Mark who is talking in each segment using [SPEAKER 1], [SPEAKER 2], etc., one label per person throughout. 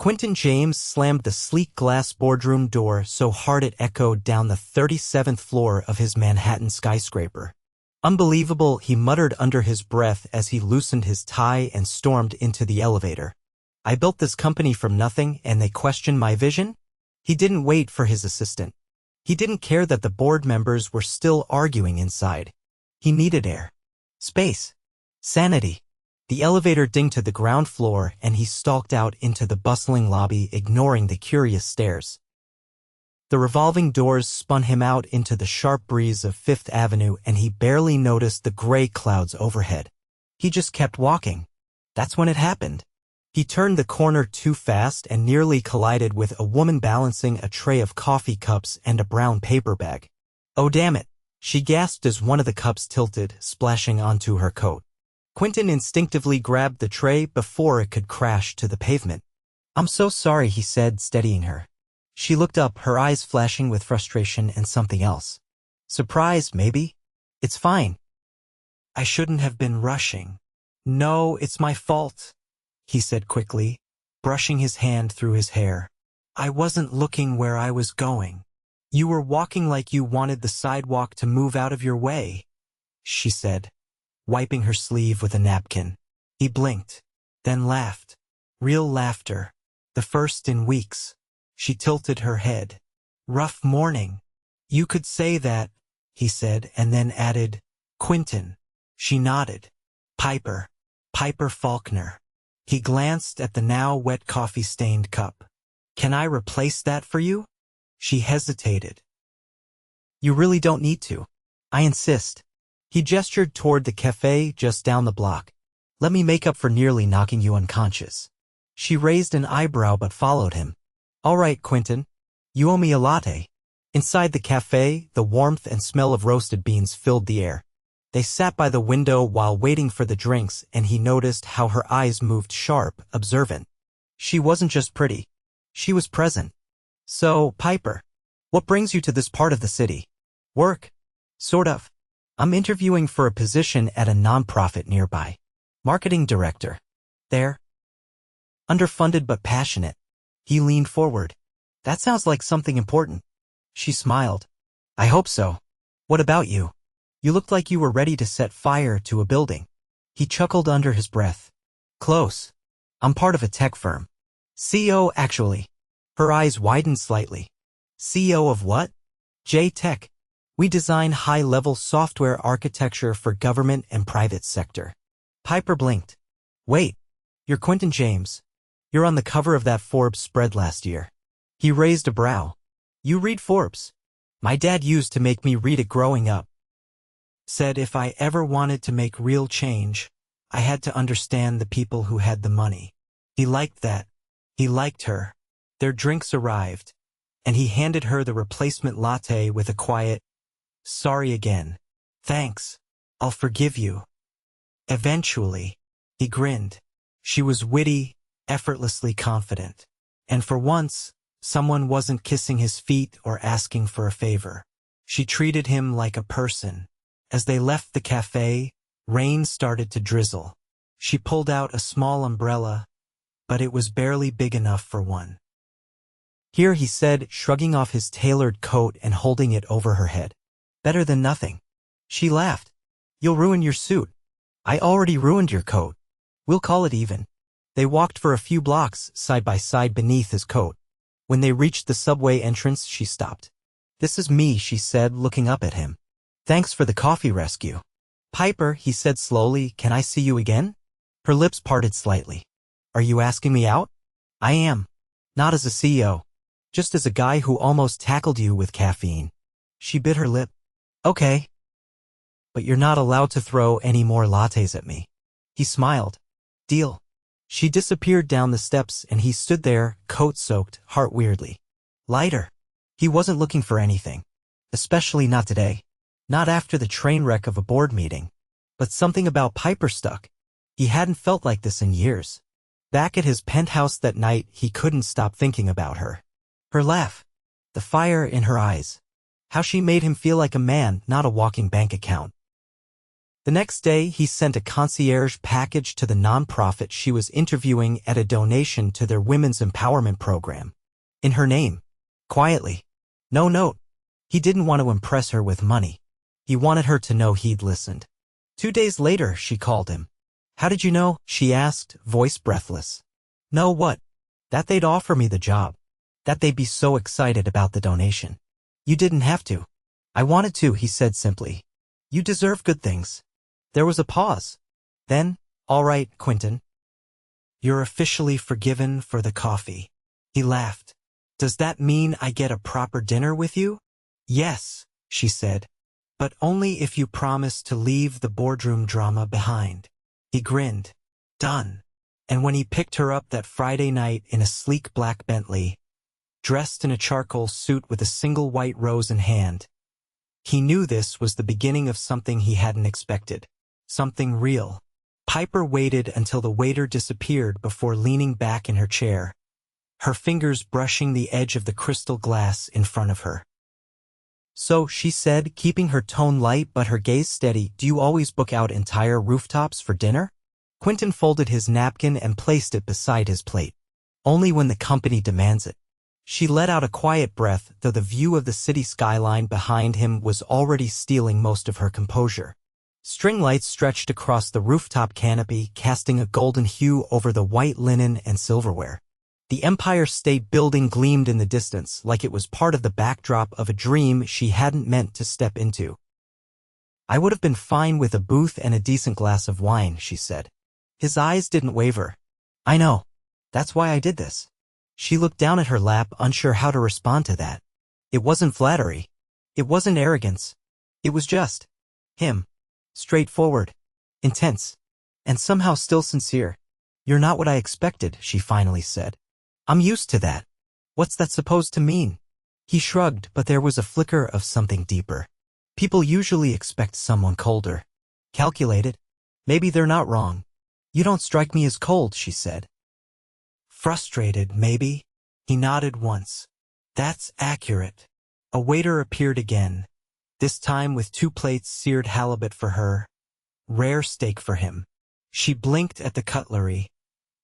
[SPEAKER 1] Quinton James slammed the sleek glass boardroom door so hard it echoed down the 37th floor of his Manhattan skyscraper. Unbelievable, he muttered under his breath as he loosened his tie and stormed into the elevator. I built this company from nothing and they questioned my vision? He didn't wait for his assistant. He didn't care that the board members were still arguing inside. He needed air, space, sanity. The elevator dinged to the ground floor and he stalked out into the bustling lobby, ignoring the curious stares. The revolving doors spun him out into the sharp breeze of Fifth Avenue and he barely noticed the gray clouds overhead. He just kept walking. That's when it happened. He turned the corner too fast and nearly collided with a woman balancing a tray of coffee cups and a brown paper bag. Oh damn it, she gasped as one of the cups tilted, splashing onto her coat. Quinton instinctively grabbed the tray before it could crash to the pavement. I'm so sorry, he said, steadying her. She looked up, her eyes flashing with frustration and something else. Surprise, maybe? It's fine. I shouldn't have been rushing. No, it's my fault, he said quickly, brushing his hand through his hair. I wasn't looking where I was going. You were walking like you wanted the sidewalk to move out of your way, she said, wiping her sleeve with a napkin. He blinked, then laughed. Real laughter, the first in weeks. She tilted her head. Rough morning. You could say that, he said, and then added, Quinton. She nodded. Piper Faulkner. He glanced at the now wet coffee-stained cup. Can I replace that for you? She hesitated. You really don't need to. I insist. He gestured toward the cafe just down the block. Let me make up for nearly knocking you unconscious. She raised an eyebrow but followed him. All right, Quinton. You owe me a latte. Inside the cafe, the warmth and smell of roasted beans filled the air. They sat by the window while waiting for the drinks, and he noticed how her eyes moved sharp, observant. She wasn't just pretty. She was present. So, Piper, what brings you to this part of the city? Work. Sort of. I'm interviewing for a position at a nonprofit nearby. Marketing director. There. Underfunded but passionate. He leaned forward. That sounds like something important. She smiled. I hope so. What about you? You looked like you were ready to set fire to a building. He chuckled under his breath. Close. I'm part of a tech firm. CEO, actually. Her eyes widened slightly. CEO of what? J-Tech. We design high-level software architecture for government and private sector. Piper blinked. Wait, you're Quinton James. You're on the cover of that Forbes spread last year. He raised a brow. You read Forbes? My dad used to make me read it growing up. Said if I ever wanted to make real change, I had to understand the people who had the money. He liked that. He liked her. Their drinks arrived, and he handed her the replacement latte with a quiet, sorry again. Thanks. I'll forgive you. Eventually. He grinned. She was witty, effortlessly confident. And for once, someone wasn't kissing his feet or asking for a favor. She treated him like a person. As they left the cafe, rain started to drizzle. She pulled out a small umbrella, but it was barely big enough for one. Here, he said, shrugging off his tailored coat and holding it over her head. Better than nothing. She laughed. You'll ruin your suit. I already ruined your coat. We'll call it even. They walked for a few blocks, side by side beneath his coat. When they reached the subway entrance, she stopped. This is me, she said, looking up at him. Thanks for the coffee rescue. Piper, he said slowly, can I see you again? Her lips parted slightly. Are you asking me out? I am. Not as a CEO. Just as a guy who almost tackled you with caffeine. She bit her lip. Okay. But you're not allowed to throw any more lattes at me. He smiled. Deal. She disappeared down the steps and he stood there, coat-soaked, heart weirdly. Lighter. He wasn't looking for anything. Especially not today. Not after the train wreck of a board meeting. But something about Piper stuck. He hadn't felt like this in years. Back at his penthouse that night, he couldn't stop thinking about her. Her laugh. The fire in her eyes. How she made him feel like a man, not a walking bank account. The next day, he sent a concierge package to the nonprofit she was interviewing at a donation to their women's empowerment program. In her name. Quietly. No note. He didn't want to impress her with money. He wanted her to know he'd listened. 2 days later, she called him. How did you know? She asked, voice breathless. Know what? That they'd offer me the job. That they'd be so excited about the donation. You didn't have to. I wanted to, he said simply. You deserve good things. There was a pause. Then, all right, Quinton. You're officially forgiven for the coffee. He laughed. Does that mean I get a proper dinner with you? Yes, she said. But only if you promise to leave the boardroom drama behind. He grinned. Done. And when he picked her up that Friday night in a sleek black Bentley, dressed in a charcoal suit with a single white rose in hand, he knew this was the beginning of something he hadn't expected. Something real. Piper waited until the waiter disappeared before leaning back in her chair, her fingers brushing the edge of the crystal glass in front of her. So, she said, keeping her tone light but her gaze steady, do you always book out entire rooftops for dinner? Quinton folded his napkin and placed it beside his plate. Only when the company demands it. She let out a quiet breath, though the view of the city skyline behind him was already stealing most of her composure. String lights stretched across the rooftop canopy, casting a golden hue over the white linen and silverware. The Empire State Building gleamed in the distance like it was part of the backdrop of a dream she hadn't meant to step into. I would have been fine with a booth and a decent glass of wine, she said. His eyes didn't waver. I know. That's why I did this. She looked down at her lap, unsure how to respond to that. It wasn't flattery. It wasn't arrogance. It was just him. Straightforward, intense, and somehow still sincere. You're not what I expected, she finally said. I'm used to that. What's that supposed to mean? He shrugged, but there was a flicker of something deeper. People usually expect someone colder. Calculated. Maybe they're not wrong. You don't strike me as cold, she said. Frustrated, maybe? He nodded once. That's accurate. A waiter appeared again. This time with 2 plates seared halibut for her, rare steak for him. She blinked at the cutlery,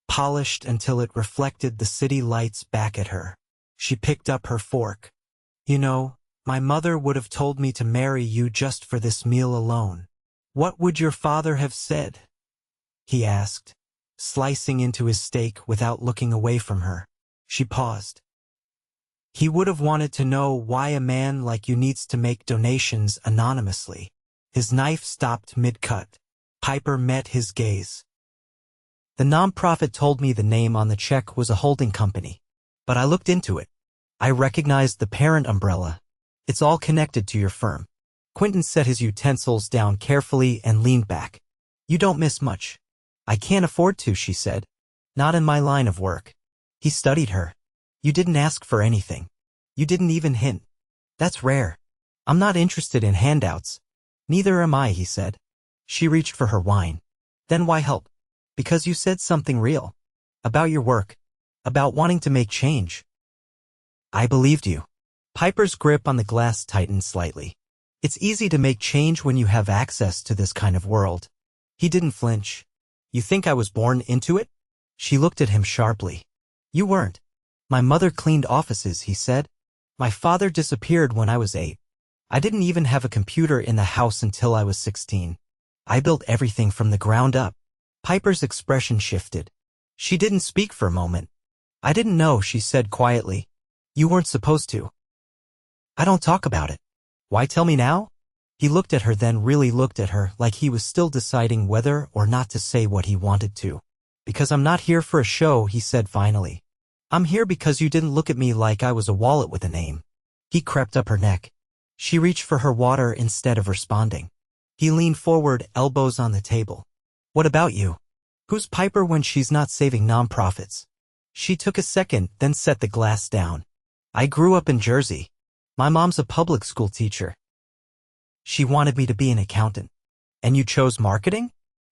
[SPEAKER 1] polished until it reflected the city lights back at her. She picked up her fork. You know, my mother would have told me to marry you just for this meal alone. What would your father have said? He asked, slicing into his steak without looking away from her. She paused. He would have wanted to know why a man like you needs to make donations anonymously. His knife stopped mid-cut. Piper met his gaze. The nonprofit told me the name on the check was a holding company. But I looked into it. I recognized the parent umbrella. It's all connected to your firm. Quinton set his utensils down carefully and leaned back. You don't miss much. I can't afford to, she said. Not in my line of work. He studied her. You didn't ask for anything. You didn't even hint. That's rare. I'm not interested in handouts. Neither am I, he said. She reached for her wine. Then why help? Because you said something real. About your work. About wanting to make change. I believed you. Piper's grip on the glass tightened slightly. It's easy to make change when you have access to this kind of world. He didn't flinch. You think I was born into it? She looked at him sharply. You weren't. My mother cleaned offices, he said. My father disappeared when I was 8. I didn't even have a computer in the house until I was 16. I built everything from the ground up. Piper's expression shifted. She didn't speak for a moment. I didn't know, she said quietly. You weren't supposed to. I don't talk about it. Why tell me now? He looked at her, then really looked at her like he was still deciding whether or not to say what he wanted to. Because I'm not here for a show, he said finally. I'm here because you didn't look at me like I was a wallet with a name. He crept up her neck. She reached for her water instead of responding. He leaned forward, elbows on the table. What about you? Who's Piper when she's not saving nonprofits? She took a second, then set the glass down. I grew up in Jersey. My mom's a public school teacher. She wanted me to be an accountant. And you chose marketing?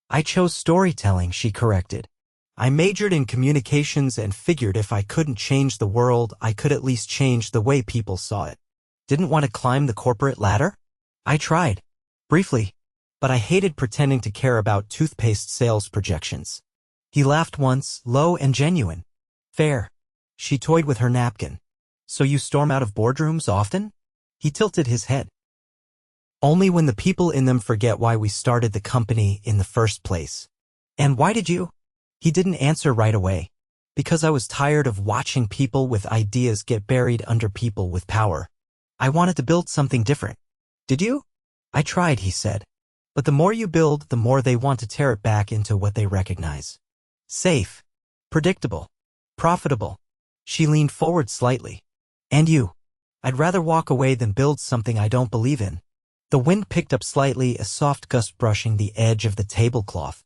[SPEAKER 1] I chose storytelling, she corrected. I majored in communications and figured if I couldn't change the world, I could at least change the way people saw it. Didn't want to climb the corporate ladder? I tried. Briefly. but I hated pretending to care about toothpaste sales projections. He laughed once, low and genuine. Fair. She toyed with her napkin. So you storm out of boardrooms often? He tilted his head. Only when the people in them forget why we started the company in the first place. And why did you? He didn't answer right away. Because I was tired of watching people with ideas get buried under people with power. I wanted to build something different. Did you? I tried, he said. But the more you build, the more they want to tear it back into what they recognize. Safe. Predictable. Profitable. She leaned forward slightly. And you? I'd rather walk away than build something I don't believe in. The wind picked up slightly, a soft gust brushing the edge of the tablecloth.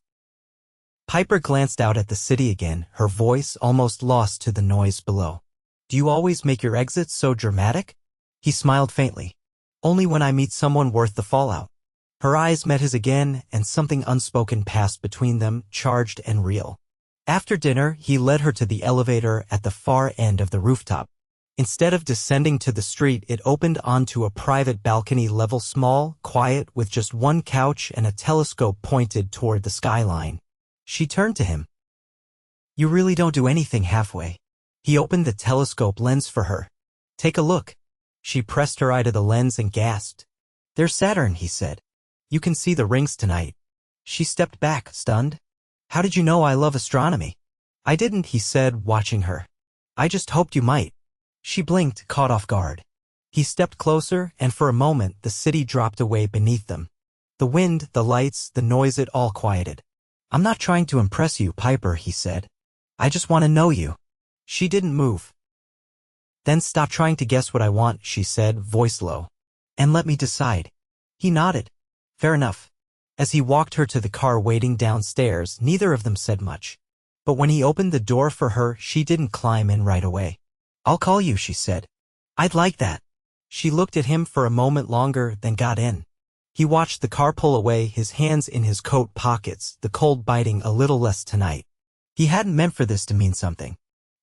[SPEAKER 1] Piper glanced out at the city again, her voice almost lost to the noise below. Do you always make your exits so dramatic? He smiled faintly. Only when I meet someone worth the fallout. Her eyes met his again, and something unspoken passed between them, charged and real. After dinner, he led her to the elevator at the far end of the rooftop. Instead of descending to the street, it opened onto a private balcony level, small, quiet, with just one couch and a telescope pointed toward the skyline. She turned to him. You really don't do anything halfway. He opened the telescope lens for her. Take a look. She pressed her eye to the lens and gasped. There's Saturn, he said. You can see the rings tonight. She stepped back, stunned. How did you know I love astronomy? I didn't, he said, watching her. I just hoped you might. She blinked, caught off guard. He stepped closer, and for a moment the city dropped away beneath them. The wind, the lights, the noise, it all quieted. I'm not trying to impress you, Piper, he said. I just want to know you. She didn't move. Then stop trying to guess what I want, she said, voice low. And let me decide. He nodded. Fair enough. As he walked her to the car waiting downstairs, neither of them said much. But when he opened the door for her, she didn't climb in right away. I'll call you, she said. I'd like that. She looked at him for a moment longer, then got in. He watched the car pull away, his hands in his coat pockets, the cold biting a little less tonight. He hadn't meant for this to mean something.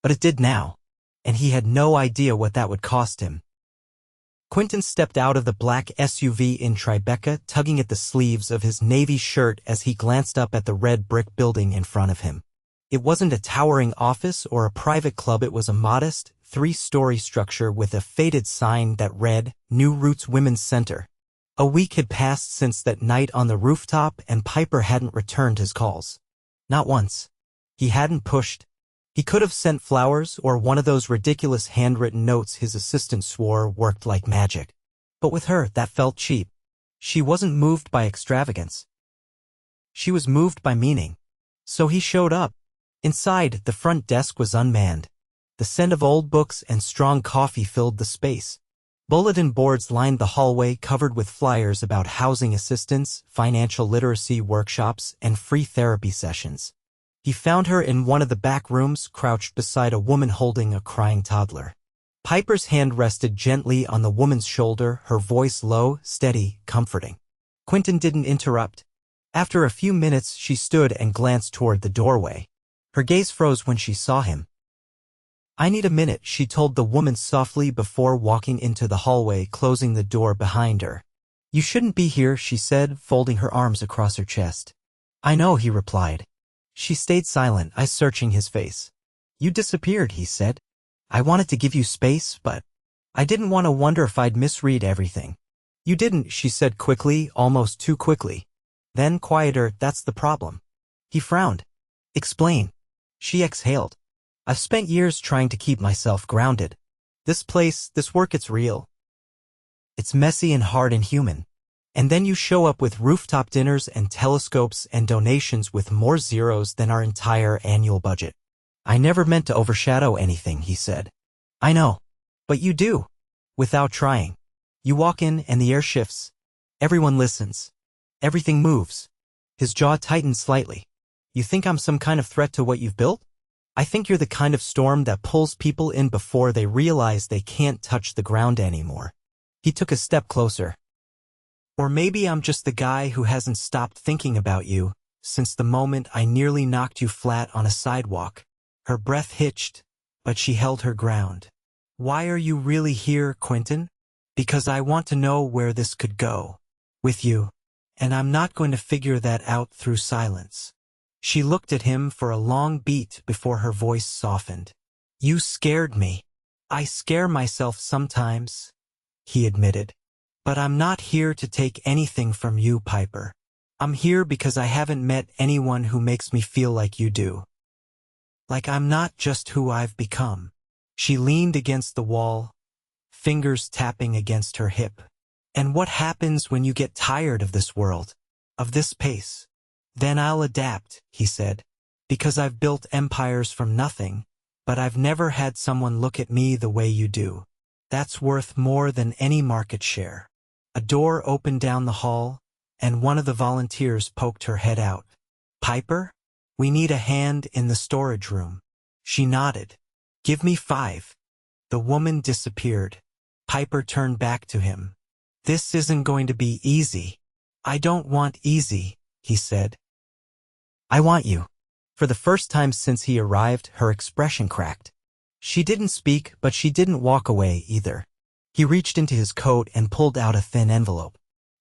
[SPEAKER 1] But it did now. And he had no idea what that would cost him. Quinton stepped out of the black SUV in Tribeca, tugging at the sleeves of his navy shirt as he glanced up at the red brick building in front of him. It wasn't a towering office or a private club, it was a modest, three-story structure with a faded sign that read, New Roots Women's Center. A week had passed since that night on the rooftop, and Piper hadn't returned his calls. Not once. He hadn't pushed. He could have sent flowers or one of those ridiculous handwritten notes his assistant swore worked like magic. But with her, that felt cheap. She wasn't moved by extravagance. She was moved by meaning. So he showed up. Inside, the front desk was unmanned. The scent of old books and strong coffee filled the space. Bulletin boards lined the hallway, covered with flyers about housing assistance, financial literacy workshops, and free therapy sessions. He found her in one of the back rooms, crouched beside a woman holding a crying toddler. Piper's hand rested gently on the woman's shoulder, her voice low, steady, comforting. Quinton didn't interrupt. After a few minutes, she stood and glanced toward the doorway. Her gaze froze when she saw him. I need a minute, she told the woman softly before walking into the hallway, closing the door behind her. You shouldn't be here, she said, folding her arms across her chest. I know, he replied. She stayed silent, eyes searching his face. You disappeared, he said. I wanted to give you space, but I didn't want to wonder if I'd misread everything. You didn't, she said quickly, almost too quickly. Then, quieter, that's the problem. He frowned. Explain. She exhaled. I've spent years trying to keep myself grounded. This place, this work, it's real. It's messy and hard and human. And then you show up with rooftop dinners and telescopes and donations with more zeros than our entire annual budget. I never meant to overshadow anything, he said. I know. But you do. Without trying. You walk in and the air shifts. Everyone listens. Everything moves. His jaw tightened slightly. You think I'm some kind of threat to what you've built? I think you're the kind of storm that pulls people in before they realize they can't touch the ground anymore. He took a step closer. Or maybe I'm just the guy who hasn't stopped thinking about you since the moment I nearly knocked you flat on a sidewalk. Her breath hitched, but she held her ground. Why are you really here, Quinton? Because I want to know where this could go. With you. and I'm not going to figure that out through silence. She looked at him for a long beat before her voice softened. You scared me. I scare myself sometimes, he admitted. But I'm not here to take anything from you, Piper. I'm here because I haven't met anyone who makes me feel like you do. Like I'm not just who I've become. She leaned against the wall, fingers tapping against her hip. And what happens when you get tired of this world, of this pace? Then I'll adapt, he said, because I've built empires from nothing, but I've never had someone look at me the way you do. That's worth more than any market share. A door opened down the hall, and one of the volunteers poked her head out. Piper? We need a hand in the storage room. She nodded. Give me 5. The woman disappeared. Piper turned back to him. This isn't going to be easy. I don't want easy, he said. I want you. For the first time since he arrived, her expression cracked. She didn't speak, but she didn't walk away either. He reached into his coat and pulled out a thin envelope.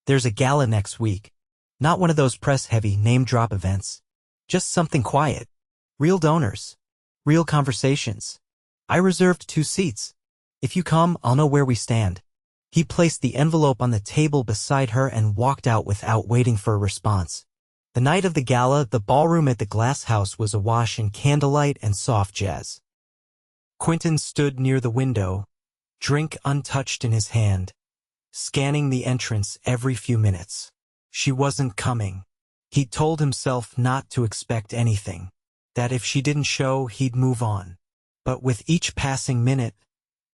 [SPEAKER 1] There's a gala next week. Not one of those press-heavy name-drop events. Just something quiet. Real donors. Real conversations. I reserved 2 seats. If you come, I'll know where we stand. He placed the envelope on the table beside her and walked out without waiting for a response. The night of the gala, the ballroom at the Glass House was awash in candlelight and soft jazz. Quinton stood near the window, drink untouched in his hand, scanning the entrance every few minutes. She wasn't coming. He told himself not to expect anything, that if she didn't show, he'd move on. But with each passing minute,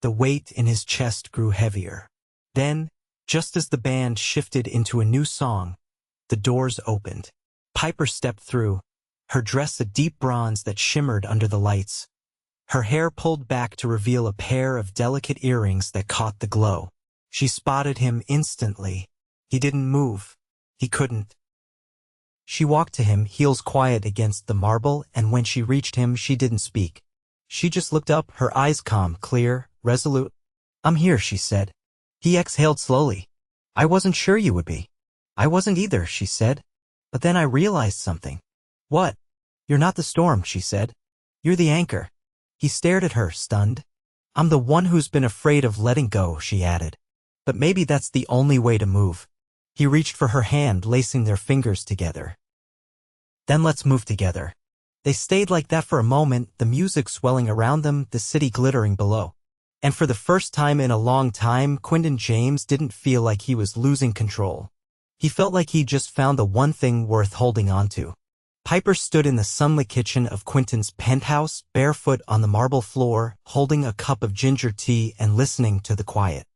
[SPEAKER 1] the weight in his chest grew heavier. Then, just as the band shifted into a new song, the doors opened. Piper stepped through, her dress a deep bronze that shimmered under the lights. Her hair pulled back to reveal a pair of delicate earrings that caught the glow. She spotted him instantly. He didn't move. He couldn't. She walked to him, heels quiet against the marble, and when she reached him, she didn't speak. She just looked up, her eyes calm, clear, resolute. I'm here, she said. He exhaled slowly. I wasn't sure you would be. I wasn't either, she said. But then I realized something. What? You're not the storm, she said. You're the anchor. He stared at her, stunned. I'm the one who's been afraid of letting go, she added. But maybe that's the only way to move. He reached for her hand, lacing their fingers together. Then let's move together. They stayed like that for a moment, the music swelling around them, the city glittering below. And for the first time in a long time, Quinton James didn't feel like he was losing control. He felt like he'd just found the one thing worth holding on to. Piper stood in the sunlit kitchen of Quinton's penthouse, barefoot on the marble floor, holding a cup of ginger tea and listening to the quiet.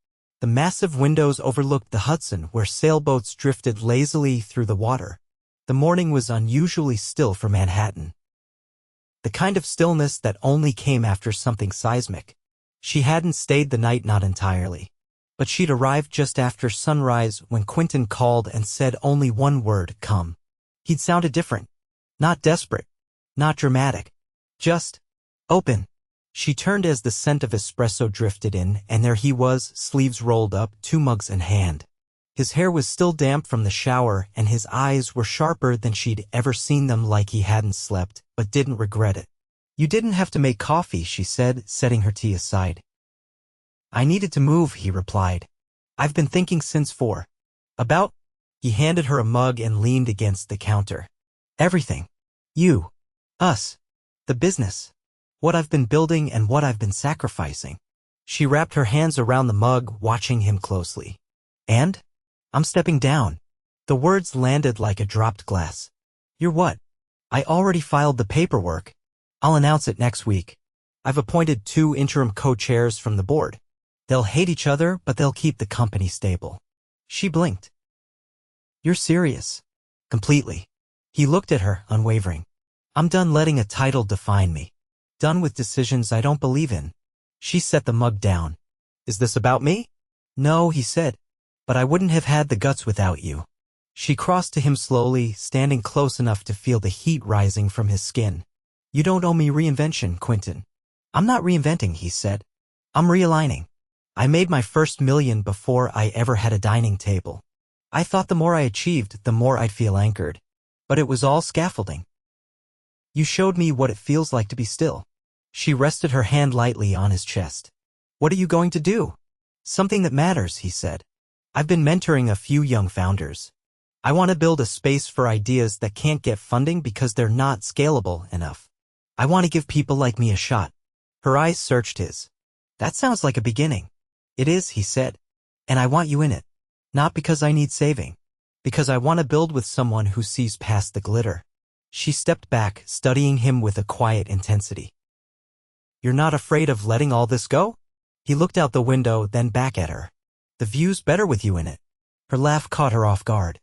[SPEAKER 1] The massive windows overlooked the Hudson, where sailboats drifted lazily through the water. The morning was unusually still for Manhattan. The kind of stillness that only came after something seismic. She hadn't stayed the night, not entirely. But she'd arrived just after sunrise when Quinton called and said only one word, come. He'd sounded different. Not desperate. Not dramatic. Just open. She turned as the scent of espresso drifted in, and there he was, sleeves rolled up, 2 mugs in hand. His hair was still damp from the shower, and his eyes were sharper than she'd ever seen them, like he hadn't slept, but didn't regret it. You didn't have to make coffee, she said, setting her tea aside. I needed to move, he replied. I've been thinking since 4. About? He handed her a mug and leaned against the counter. Everything. You. Us. The business. What I've been building and what I've been sacrificing. She wrapped her hands around the mug, watching him closely. And? I'm stepping down. The words landed like a dropped glass. You're what? I already filed the paperwork. I'll announce it next week. I've appointed 2 interim co-chairs from the board. They'll hate each other, but they'll keep the company stable. She blinked. You're serious? Completely. He looked at her, unwavering. I'm done letting a title define me. Done with decisions I don't believe in. She set the mug down. Is this about me? No, he said. But I wouldn't have had the guts without you. She crossed to him slowly, standing close enough to feel the heat rising from his skin. You don't owe me reinvention, Quinton. I'm not reinventing, he said. I'm realigning. I made my first $1 million before I ever had a dining table. I thought the more I achieved, the more I'd feel anchored. But it was all scaffolding. You showed me what it feels like to be still. She rested her hand lightly on his chest. What are you going to do? Something that matters, he said. I've been mentoring a few young founders. I want to build a space for ideas that can't get funding because they're not scalable enough. I want to give people like me a shot. Her eyes searched his. That sounds like a beginning. It is, he said. And I want you in it. Not because I need saving. Because I want to build with someone who sees past the glitter. She stepped back, studying him with a quiet intensity. You're not afraid of letting all this go? He looked out the window, then back at her. The view's better with you in it. Her laugh caught her off guard.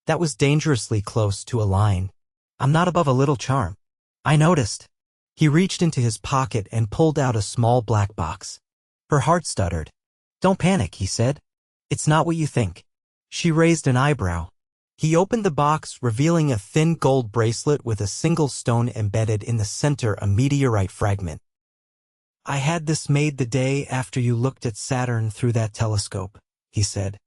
[SPEAKER 1] That was dangerously close to a line. I'm not above a little charm. I noticed. He reached into his pocket and pulled out a small black box. Her heart stuttered. Don't panic, he said. It's not what you think. She raised an eyebrow. He opened the box, revealing a thin gold bracelet with a single stone embedded in the center, a meteorite fragment. I had this made the day after you looked at Saturn through that telescope, he said.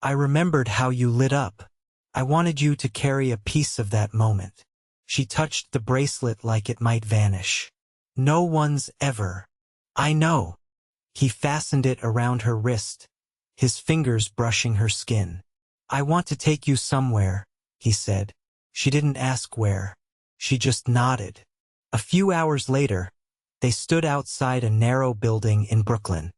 [SPEAKER 1] I remembered how you lit up. I wanted you to carry a piece of that moment. She touched the bracelet like it might vanish. No one's ever. I know. He fastened it around her wrist, his fingers brushing her skin. I want to take you somewhere, he said. She didn't ask where. She just nodded. A few hours later, they stood outside a narrow building in Brooklyn.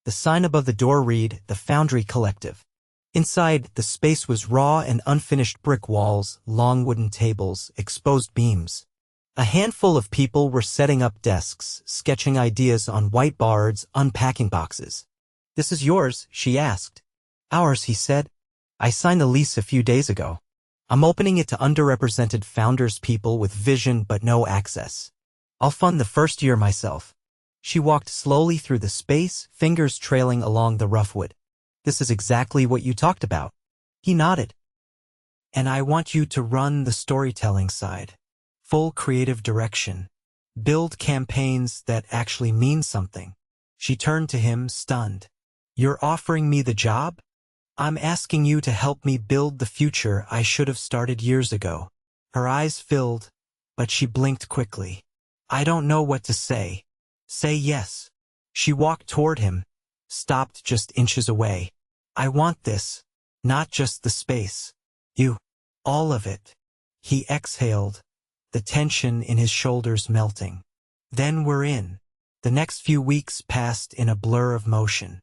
[SPEAKER 1] The sign above the door read, The Foundry Collective. Inside, the space was raw and unfinished brick walls, long wooden tables, exposed beams. A handful of people were setting up desks, sketching ideas on whiteboards, unpacking boxes. This is yours, she asked. Ours, he said. I signed the lease a few days ago. I'm opening it to underrepresented founders, people with vision but no access. I'll fund the first year myself. She walked slowly through the space, fingers trailing along the rough wood. This is exactly what you talked about. He nodded. And I want you to run the storytelling side. Full creative direction. Build campaigns that actually mean something. She turned to him, stunned. You're offering me the job? I'm asking you to help me build the future I should have started years ago. Her eyes filled, but she blinked quickly. I don't know what to say. Say yes. She walked toward him, stopped just inches away. I want this, not just the space. You. All of it. He exhaled, the tension in his shoulders melting. Then we're in. The next few weeks passed in a blur of motion.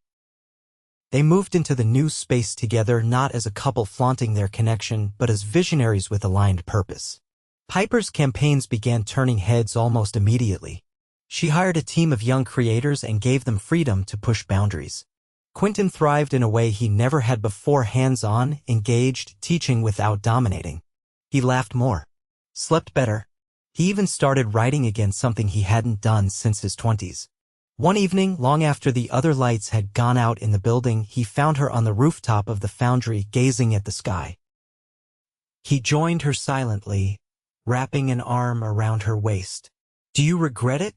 [SPEAKER 1] They moved into the new space together, not as a couple flaunting their connection, but as visionaries with aligned purpose. Piper's campaigns began turning heads almost immediately. She hired a team of young creators and gave them freedom to push boundaries. Quinton thrived in a way he never had before, hands-on, engaged, teaching without dominating. He laughed more, slept better. He even started writing again, something he hadn't done since his 20s. One evening, long after the other lights had gone out in the building, he found her on the rooftop of the foundry, gazing at the sky. He joined her silently, wrapping an arm around her waist. Do you regret it?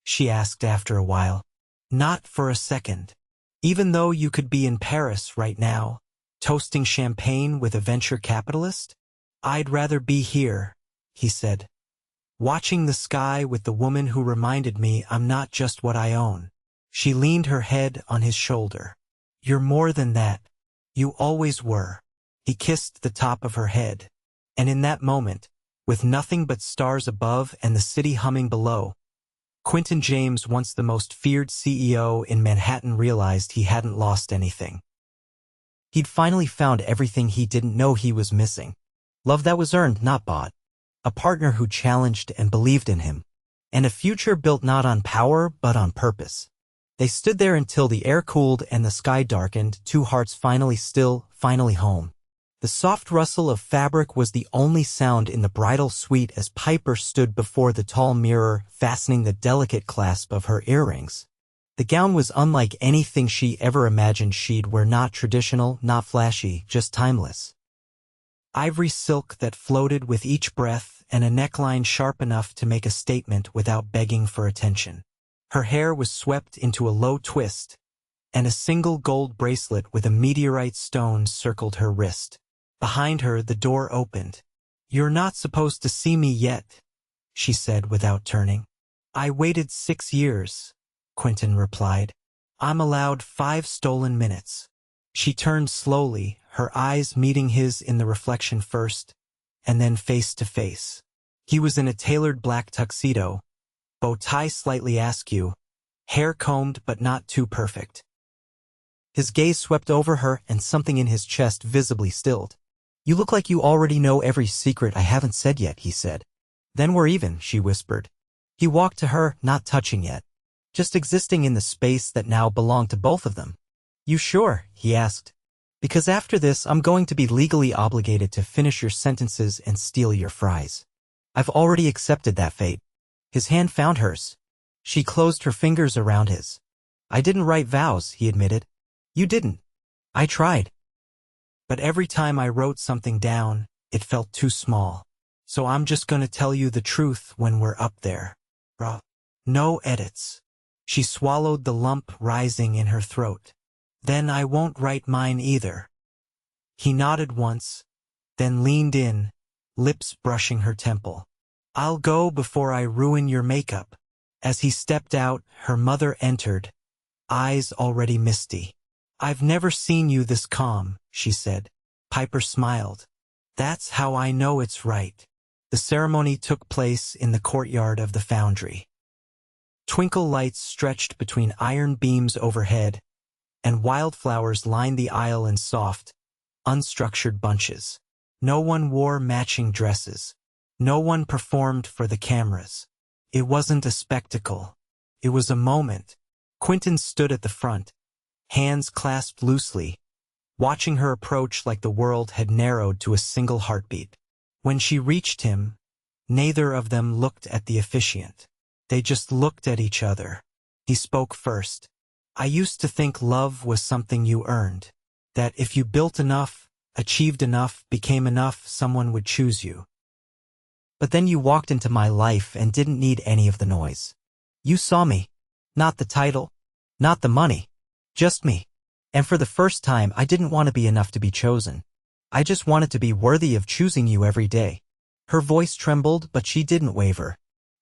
[SPEAKER 1] She asked after a while. Not for a second. Even though you could be in Paris right now, toasting champagne with a venture capitalist? I'd rather be here, he said. Watching the sky with the woman who reminded me I'm not just what I own. She leaned her head on his shoulder. You're more than that. You always were. He kissed the top of her head. And in that moment, with nothing but stars above and the city humming below, Quinton James, once the most feared CEO in Manhattan, realized he hadn't lost anything. He'd finally found everything he didn't know he was missing. Love that was earned, not bought. A partner who challenged and believed in him. And a future built not on power, but on purpose. They stood there until the air cooled and the sky darkened, two hearts finally still, finally home. The soft rustle of fabric was the only sound in the bridal suite as Piper stood before the tall mirror, fastening the delicate clasp of her earrings. The gown was unlike anything she ever imagined she'd wear, not traditional, not flashy, just timeless. Ivory silk that floated with each breath, and a neckline sharp enough to make a statement without begging for attention. Her hair was swept into a low twist, and a single gold bracelet with a meteorite stone circled her wrist. Behind her, the door opened. "You're not supposed to see me yet," she said without turning. "I waited 6 years," Quinton replied. "I'm allowed 5 stolen minutes." She turned slowly, her eyes meeting his in the reflection first, and then face to face. He was in a tailored black tuxedo, bow tie slightly askew, hair combed but not too perfect. His gaze swept over her and something in his chest visibly stilled. "You look like you already know every secret I haven't said yet," he said. "Then we're even," she whispered. He walked to her, not touching yet, just existing in the space that now belonged to both of them. "You sure?" he asked. "Because after this I'm going to be legally obligated to finish your sentences and steal your fries. I've already accepted that fate." His hand found hers. She closed her fingers around his. "I didn't write vows," he admitted. "You didn't." "I tried. But every time I wrote something down, it felt too small. So I'm just gonna tell you the truth when we're up there. No edits." She swallowed the lump rising in her throat. "Then I won't write mine either." He nodded once, then leaned in, lips brushing her temple. "I'll go before I ruin your makeup." As he stepped out, her mother entered, eyes already misty. "I've never seen you this calm," she said. Piper smiled. "That's how I know it's right." The ceremony took place in the courtyard of the foundry. Twinkle lights stretched between iron beams overhead, and wildflowers lined the aisle in soft, unstructured bunches. No one wore matching dresses. No one performed for the cameras. It wasn't a spectacle. It was a moment. Quinton stood at the front, hands clasped loosely, watching her approach like the world had narrowed to a single heartbeat. When she reached him, neither of them looked at the officiant. They just looked at each other. He spoke first. "I used to think love was something you earned. That if you built enough, achieved enough, became enough, someone would choose you. But then you walked into my life and didn't need any of the noise. You saw me. Not the title, not the money. Just me. And for the first time, I didn't want to be enough to be chosen. I just wanted to be worthy of choosing you every day." Her voice trembled, but she didn't waver.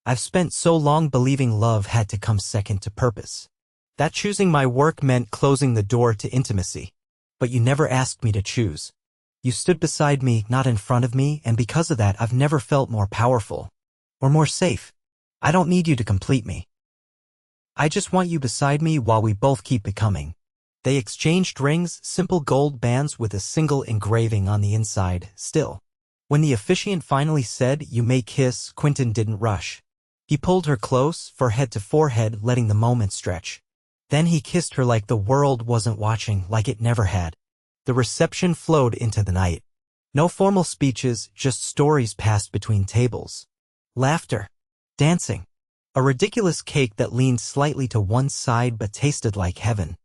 [SPEAKER 1] "I've spent so long believing love had to come second to purpose. That choosing my work meant closing the door to intimacy. But you never asked me to choose. You stood beside me, not in front of me, and because of that, I've never felt more powerful. Or more safe. I don't need you to complete me. I just want you beside me while we both keep becoming." They exchanged rings, simple gold bands with a single engraving on the inside, still. When the officiant finally said, "You may kiss," Quinton didn't rush. He pulled her close, forehead to forehead, letting the moment stretch. Then he kissed her like the world wasn't watching, like it never had. The reception flowed into the night. No formal speeches, just stories passed between tables. Laughter. Dancing. A ridiculous cake that leaned slightly to one side but tasted like heaven.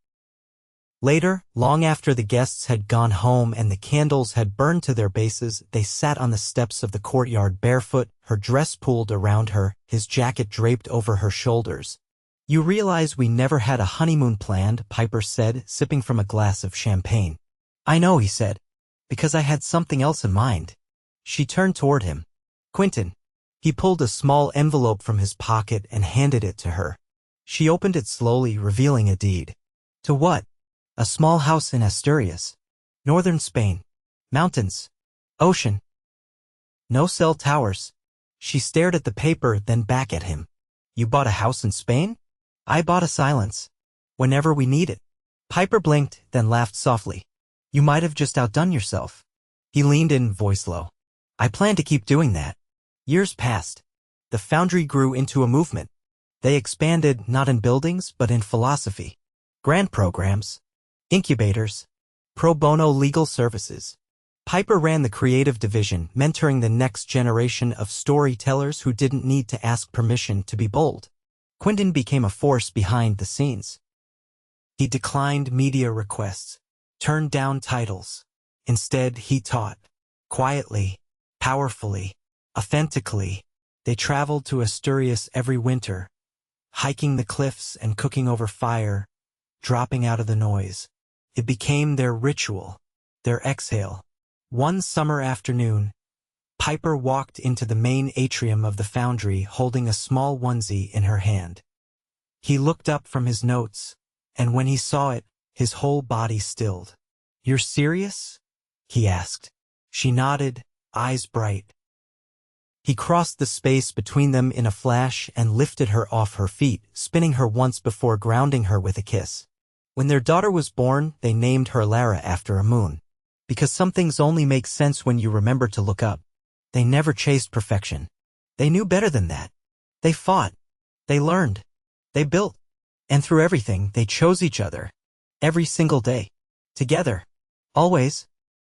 [SPEAKER 1] Later, long after the guests had gone home and the candles had burned to their bases, they sat on the steps of the courtyard barefoot, her dress pulled around her, his jacket draped over her shoulders. "You realize we never had a honeymoon planned," Piper said, sipping from a glass of champagne. "I know," he said, "because I had something else in mind." She turned toward him. "Quinton." He pulled a small envelope from his pocket and handed it to her. She opened it slowly, revealing a deed. "To what?" "A small house in Asturias. Northern Spain. Mountains. Ocean. No cell towers." She stared at the paper, then back at him. "You bought a house in Spain?" "I bought a silence. Whenever we need it." Piper blinked, then laughed softly. "You might have just outdone yourself." He leaned in, voice low. "I plan to keep doing that." Years passed. The foundry grew into a movement. They expanded, not in buildings, but in philosophy. Grant programs. Incubators. Pro bono legal services. Piper ran the creative division, mentoring the next generation of storytellers who didn't need to ask permission to be bold. Quinton became a force behind the scenes. He declined media requests, turned down titles. Instead, he taught. Quietly, powerfully, authentically. They traveled to Asturias every winter, hiking the cliffs and cooking over fire, dropping out of the noise. It became their ritual, their exhale. One summer afternoon, Piper walked into the main atrium of the foundry holding a small onesie in her hand. He looked up from his notes, and when he saw it, his whole body stilled. "You're serious?" he asked. She nodded, eyes bright. He crossed the space between them in a flash and lifted her off her feet, spinning her once before grounding her with a kiss. When their daughter was born, they named her Lara after a moon. Because some things only make sense when you remember to look up. They never chased perfection. They knew better than that. They fought. They learned. They built. And through everything, they chose each other. Every single day. Together. Always.